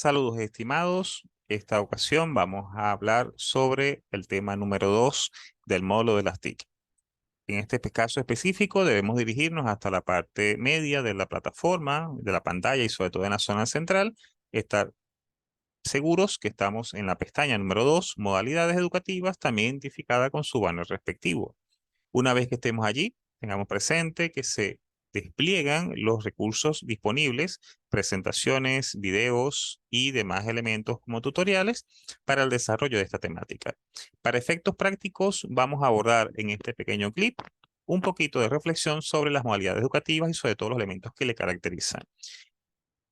Saludos estimados. Esta ocasión vamos a hablar sobre el tema número 2 del módulo de las TIC. En este caso específico debemos dirigirnos hasta la parte media de la plataforma, de la pantalla y sobre todo en la zona central. Estar seguros que estamos en la pestaña número 2, modalidades educativas, también identificada con su banner respectivo. Una vez que estemos allí, tengamos presente que se despliegan los recursos disponibles, presentaciones, videos y demás elementos como tutoriales para el desarrollo de esta temática. Para efectos prácticos, vamos a abordar en este pequeño clip un poquito de reflexión sobre las modalidades educativas y sobre todo los elementos que le caracterizan.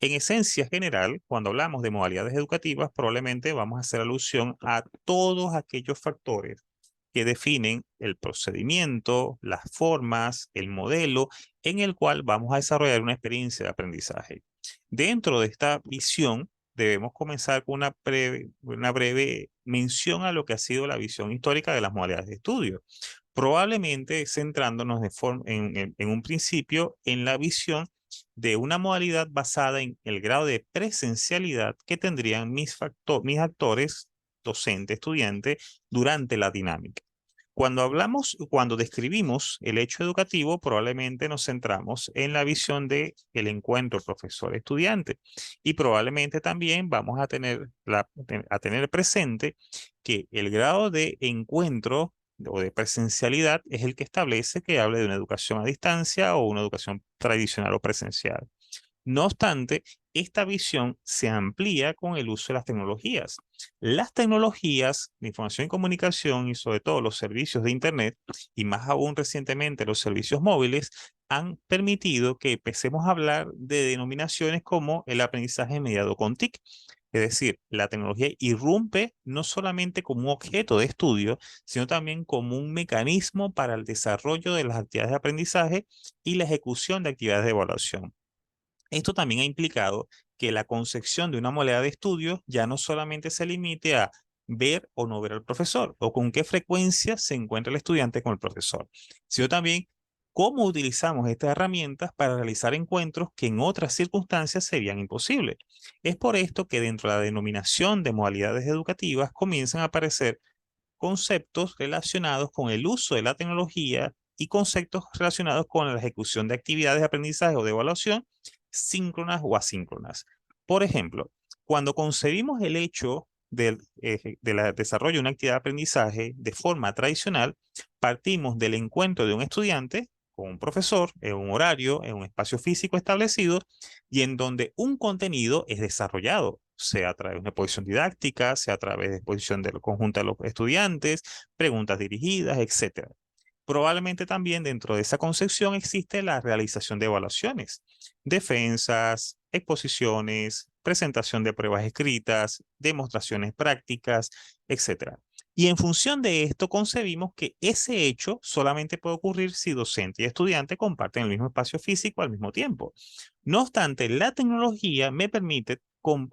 En esencia general, cuando hablamos de modalidades educativas, probablemente vamos a hacer alusión a todos aquellos factores que definen el procedimiento, las formas, el modelo en el cual vamos a desarrollar una experiencia de aprendizaje. Dentro de esta visión, debemos comenzar con una breve mención a lo que ha sido la visión histórica de las modalidades de estudio. Probablemente centrándonos en un principio en la visión de una modalidad basada en el grado de presencialidad que tendrían mis actores, docente, estudiante, durante la dinámica. Cuando describimos el hecho educativo, probablemente nos centramos en la visión de el encuentro profesor-estudiante y probablemente también vamos a tener presente que el grado de encuentro o de presencialidad es el que establece que hable de una educación a distancia o una educación tradicional o presencial. No obstante, esta visión se amplía con el uso de las tecnologías. Las tecnologías de información y comunicación y sobre todo los servicios de Internet y más aún recientemente los servicios móviles han permitido que empecemos a hablar de denominaciones como el aprendizaje mediado con TIC. Es decir, la tecnología irrumpe no solamente como un objeto de estudio, sino también como un mecanismo para el desarrollo de las actividades de aprendizaje y la ejecución de actividades de evaluación. Esto también ha implicado que la concepción de una modalidad de estudio ya no solamente se limite a ver o no ver al profesor o con qué frecuencia se encuentra el estudiante con el profesor, sino también cómo utilizamos estas herramientas para realizar encuentros que en otras circunstancias serían imposibles. Es por esto que dentro de la denominación de modalidades educativas comienzan a aparecer conceptos relacionados con el uso de la tecnología y conceptos relacionados con la ejecución de actividades de aprendizaje o de evaluación síncronas o asíncronas. Por ejemplo, cuando concebimos el hecho del desarrollo de una actividad de aprendizaje de forma tradicional, partimos del encuentro de un estudiante con un profesor en un horario, en un espacio físico establecido y en donde un contenido es desarrollado, sea a través de una exposición didáctica, sea a través de exposición del conjunto de los estudiantes, preguntas dirigidas, etcétera. Probablemente también dentro de esa concepción existe la realización de evaluaciones, defensas, exposiciones, presentación de pruebas escritas, demostraciones prácticas, etcétera. Y en función de esto concebimos que ese hecho solamente puede ocurrir si docente y estudiante comparten el mismo espacio físico al mismo tiempo. No obstante, la tecnología me permite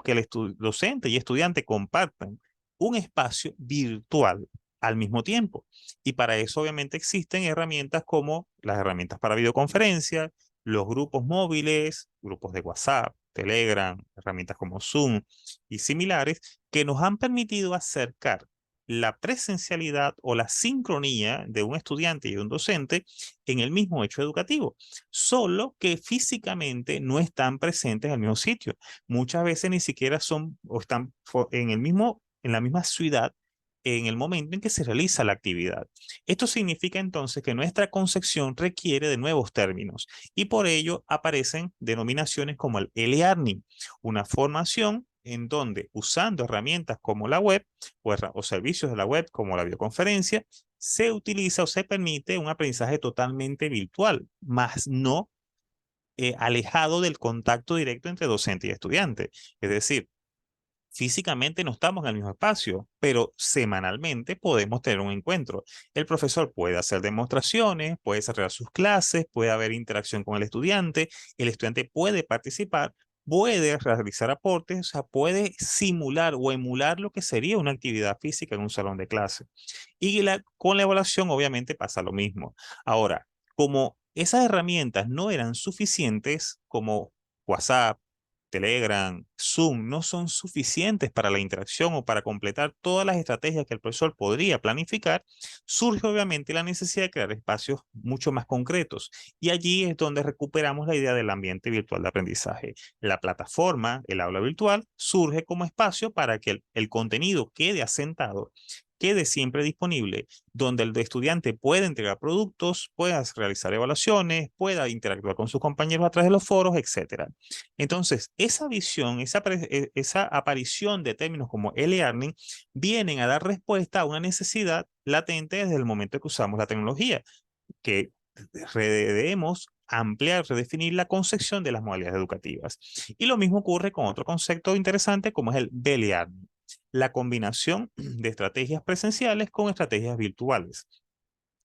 que el docente y estudiante compartan un espacio virtual al mismo tiempo. Y para eso obviamente existen herramientas como las herramientas para videoconferencia, los grupos móviles, grupos de WhatsApp, Telegram, herramientas como Zoom y similares que nos han permitido acercar la presencialidad o la sincronía de un estudiante y de un docente en el mismo hecho educativo, solo que físicamente no están presentes en el mismo sitio. Muchas veces ni siquiera son o están en la misma ciudad en el momento en que se realiza la actividad. Esto significa entonces que nuestra concepción requiere de nuevos términos y por ello aparecen denominaciones como el e-learning, una formación en donde usando herramientas como la web o servicios de la web como la videoconferencia, se utiliza o se permite un aprendizaje totalmente virtual, más no alejado del contacto directo entre docente y estudiante. Es decir, físicamente no estamos en el mismo espacio, pero semanalmente podemos tener un encuentro. El profesor puede hacer demostraciones, puede desarrollar sus clases, puede haber interacción con el estudiante puede participar, puede realizar aportes, o sea, puede simular o emular lo que sería una actividad física en un salón de clase. Y con la evaluación obviamente pasa lo mismo. Ahora, como esas herramientas no eran suficientes como WhatsApp, Telegram, Zoom, no son suficientes para la interacción o para completar todas las estrategias que el profesor podría planificar, surge obviamente la necesidad de crear espacios mucho más concretos. Y allí es donde recuperamos la idea del ambiente virtual de aprendizaje. La plataforma, el aula virtual, surge como espacio para que el contenido quede asentado, quede siempre disponible, donde el estudiante pueda entregar productos, pueda realizar evaluaciones, pueda interactuar con sus compañeros a través de los foros, etc. Entonces, esa visión, esa aparición de términos como e-learning vienen a dar respuesta a una necesidad latente desde el momento que usamos la tecnología, que debemos ampliar, redefinir la concepción de las modalidades educativas. Y lo mismo ocurre con otro concepto interesante como es el B-Learning, la combinación de estrategias presenciales con estrategias virtuales.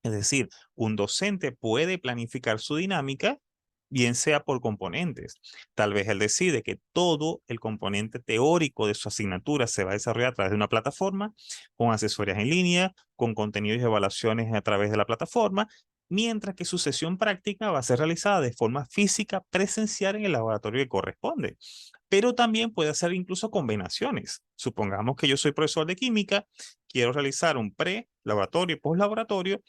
Es decir, un docente puede planificar su dinámica, bien sea por componentes. Tal vez él decide que todo el componente teórico de su asignatura se va a desarrollar a través de una plataforma, con asesorías en línea, con contenidos y evaluaciones a través de la plataforma, mientras que su sesión práctica va a ser realizada de forma física, presencial en el laboratorio que corresponde. Pero también puede hacer incluso combinaciones. Supongamos que yo soy profesor de química, quiero realizar un pre-laboratorio y post-laboratorio,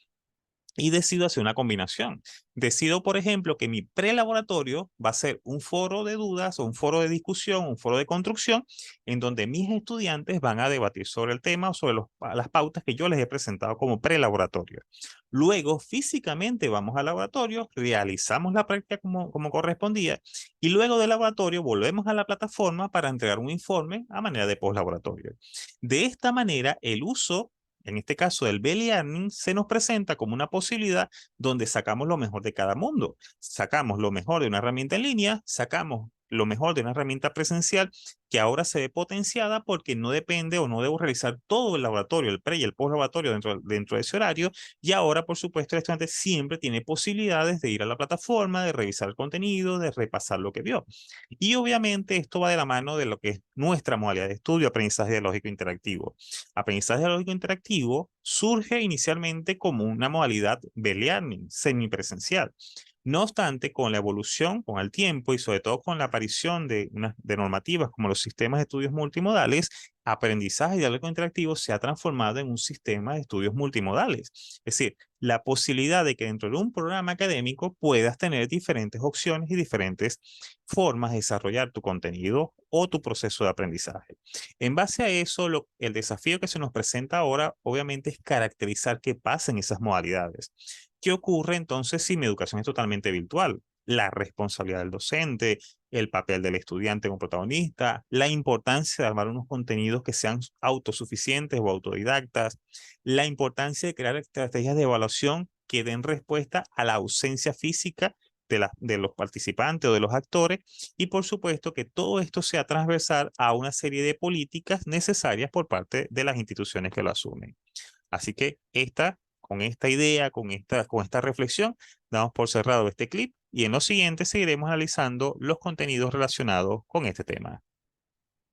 y decido hacer una combinación. Decido, por ejemplo, que mi prelaboratorio va a ser un foro de dudas o un foro de discusión, un foro de construcción, en donde mis estudiantes van a debatir sobre el tema o sobre las pautas que yo les he presentado como prelaboratorio. Luego, físicamente vamos al laboratorio, realizamos la práctica como correspondía, y luego del laboratorio volvemos a la plataforma para entregar un informe a manera de post-laboratorio. De esta manera, el uso en este caso del B-Learning, se nos presenta como una posibilidad donde sacamos lo mejor de cada mundo. Sacamos lo mejor de una herramienta en línea, sacamos lo mejor de una herramienta presencial que ahora se ve potenciada porque no depende o no debo realizar todo el laboratorio, el pre y el post laboratorio dentro de ese horario, y ahora por supuesto el estudiante siempre tiene posibilidades de ir a la plataforma, de revisar el contenido, de repasar lo que vio. Y obviamente esto va de la mano de lo que es nuestra modalidad de estudio, aprendizaje dialógico interactivo. Aprendizaje dialógico interactivo surge inicialmente como una modalidad de learning semipresencial. No obstante, con la evolución, con el tiempo y sobre todo con la aparición de normativas como los sistemas de estudios multimodales, aprendizaje dialógico interactivo se ha transformado en un sistema de estudios multimodales. Es decir, la posibilidad de que dentro de un programa académico puedas tener diferentes opciones y diferentes formas de desarrollar tu contenido o tu proceso de aprendizaje. En base a eso, el desafío que se nos presenta ahora, obviamente, es caracterizar qué pasa en esas modalidades. ¿Qué ocurre entonces si mi educación es totalmente virtual? La responsabilidad del docente, el papel del estudiante como protagonista, la importancia de armar unos contenidos que sean autosuficientes o autodidactas, la importancia de crear estrategias de evaluación que den respuesta a la ausencia física de los participantes o de los actores, y por supuesto que todo esto sea transversal a una serie de políticas necesarias por parte de las instituciones que lo asumen. Así que con esta idea, con esta reflexión, damos por cerrado este clip y en los siguientes seguiremos analizando los contenidos relacionados con este tema.